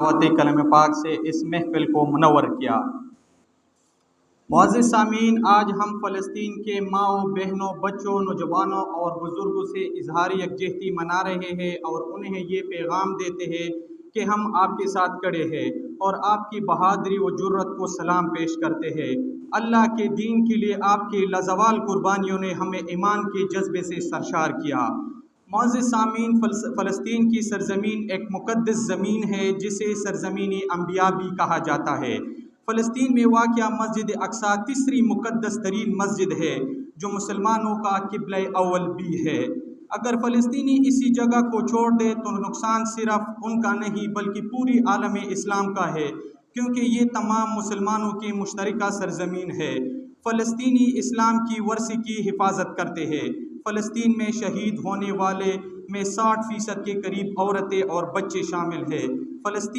कलम पाक से इस महफिल को मुनव्वर किया। मुअज़्ज़िज़ सामीन, आज हम फ़लस्तीन के माओं, बहनों, बच्चों, नौजवानों और बुज़ुर्गों से इजहार यकजहती मना रहे हैं और उन्हें ये पैगाम देते हैं कि हम आपके साथ खड़े हैं और आपकी बहादुरी व जुर्रत को सलाम पेश करते हैं। अल्लाह के दीन के लिए आपकी लाजवाल कुर्बानियों ने हमें ईमान के जज्बे से सरशार किया। मुअज़्ज़िज़ सामीन, फ़लस्तीन की सरज़मीन एक मुक़द्दस ज़मीन है जिसे सरज़मीन अंबिया भी कहा जाता है। फ़लस्तीन में वाक़या मस्जिद अक्सा तीसरी मुक़द्दस तरीन मस्जिद है जो मुसलमानों का क़िबला अव्वल भी है। अगर फ़लस्तीनी इसी जगह को छोड़ दे तो नुकसान सिर्फ उनका नहीं बल्कि पूरी आलम इस्लाम का है, क्योंकि ये तमाम मुसलमानों की मुश्तरका सरज़मीन है। फ़लस्तीनी इस्लाम की वर्सी की हिफाजत करते हैं। फ़लस्तीन में शहीद होने वाले में 60% के करीब औरतें और बच्चे शामिल हैं। फ़लस्तीन